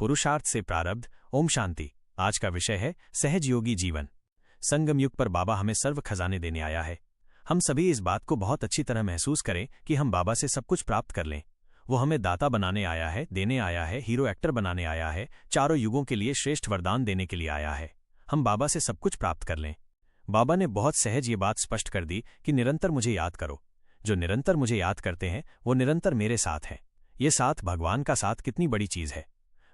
पुरुषार्थ से प्रारब्ध। ओम शांति। आज का विषय है सहज योगी जीवन। संगम युग पर बाबा हमें सर्व खजाने देने आया है। हम सभी इस बात को बहुत अच्छी तरह महसूस करें कि हम बाबा से सब कुछ प्राप्त कर लें। वो हमें दाता बनाने आया है, देने आया है, हीरो एक्टर बनाने आया है, चारों युगों के लिए श्रेष्ठ वरदान देने के लिए आया है। हम बाबा से सब कुछ प्राप्त कर लें। बाबा ने बहुत सहज ये बात स्पष्ट कर दी कि निरंतर मुझे याद करो। जो निरंतर मुझे याद करते हैं वो निरंतर मेरे साथ हैं। ये साथ भगवान का साथ कितनी बड़ी चीज है।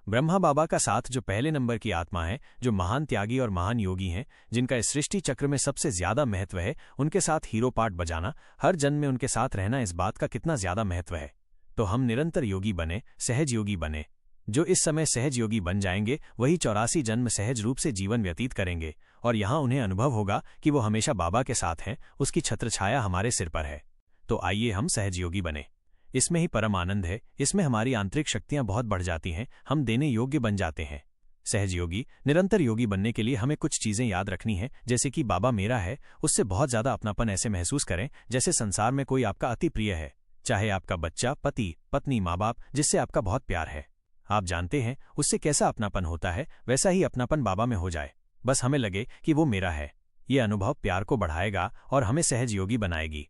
ब्रह्मा बाबा का साथ, जो पहले नंबर की आत्मा है, जो महान त्यागी और महान योगी हैं, जिनका इस सृष्टि चक्र में सबसे ज्यादा महत्व है, उनके साथ हीरो पार्ट बजाना, हर जन्म में उनके साथ रहना, इस बात का कितना ज्यादा महत्व है। तो हम निरंतर योगी बने, सहज योगी बने। जो इस समय सहज योगी बन जाएंगे वही 84 जन्म सहज रूप से जीवन व्यतीत करेंगे और यहाँ उन्हें अनुभव होगा कि वो हमेशा बाबा के साथ हैं, उसकी छत्रछाया हमारे सिर पर है। तो आइए हम सहज योगी बने। इसमें ही परम आनंद है। इसमें हमारी आंतरिक शक्तियां बहुत बढ़ जाती हैं, हम देने योग्य बन जाते हैं। सहज योगी, निरंतर योगी बनने के लिए हमें कुछ चीजें याद रखनी है, जैसे कि बाबा मेरा है, उससे बहुत ज्यादा अपनापन ऐसे महसूस करें जैसे संसार में कोई आपका अति प्रिय है, चाहे आपका बच्चा, पति, पत्नी, माँ बाप, जिससे आपका बहुत प्यार है। आप जानते हैं उससे कैसा अपनापन होता है, वैसा ही अपनापन बाबा में हो जाए। बस हमें लगे कि वो मेरा है। ये अनुभव प्यार को बढ़ाएगा और हमें सहज योगी बनाएगी।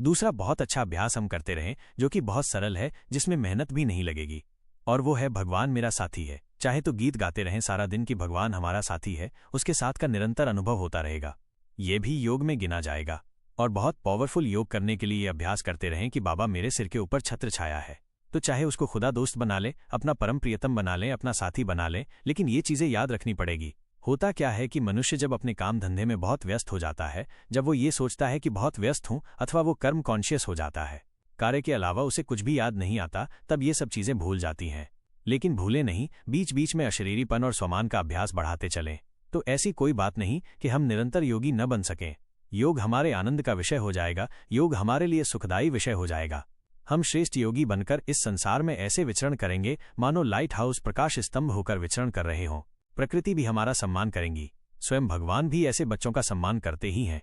दूसरा बहुत अच्छा अभ्यास हम करते रहें, जो कि बहुत सरल है, जिसमें मेहनत भी नहीं लगेगी, और वो है भगवान मेरा साथी है। चाहे तो गीत गाते रहें सारा दिन कि भगवान हमारा साथी है, उसके साथ का निरंतर अनुभव होता रहेगा। ये भी योग में गिना जाएगा। और बहुत पावरफुल योग करने के लिए ये अभ्यास करते रहें कि बाबा मेरे सिर के ऊपर छत्र छाया है। तो चाहे उसको खुदा दोस्त बना लें, अपना परम प्रियतम बना लें, अपना साथी बना लें, लेकिन ये चीजें याद रखनी पड़ेगी। होता क्या है कि मनुष्य जब अपने काम धंधे में बहुत व्यस्त हो जाता है, जब वो ये सोचता है कि बहुत व्यस्त हूं, अथवा वो कर्म कॉन्शियस हो जाता है, कार्य के अलावा उसे कुछ भी याद नहीं आता, तब ये सब चीजें भूल जाती हैं। लेकिन भूले नहीं, बीच बीच में अशरीरीपन और स्वमान का अभ्यास बढ़ाते चलें। तो ऐसी कोई बात नहीं कि हम निरंतर योगी न बन सकें। योग हमारे आनंद का विषय हो जाएगा, योग हमारे लिए सुखदायी विषय हो जाएगा। हम श्रेष्ठ योगी बनकर इस संसार में ऐसे विचरण करेंगे मानो लाइट हाउस प्रकाश स्तंभ होकर विचरण कर रहे हों। प्रकृति भी हमारा सम्मान करेंगी, स्वयं भगवान भी ऐसे बच्चों का सम्मान करते ही हैं।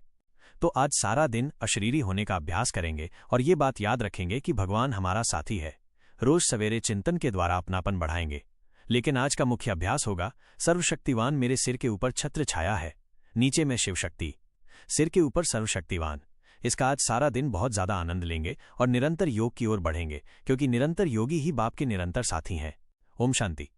तो आज सारा दिन अशरीरी होने का अभ्यास करेंगे और ये बात याद रखेंगे कि भगवान हमारा साथी है। रोज सवेरे चिंतन के द्वारा अपनापन बढ़ाएंगे। लेकिन आज का मुख्य अभ्यास होगा सर्वशक्तिवान मेरे सिर के ऊपर छत्र छाया है, नीचे में शिव शक्ति, सिर के ऊपर सर्वशक्तिवान। इसका आज सारा दिन बहुत ज्यादा आनंद लेंगे और निरंतर योग की ओर बढ़ेंगे, क्योंकि निरंतर योगी ही बाप के निरंतर साथी हैं। ओम शांति।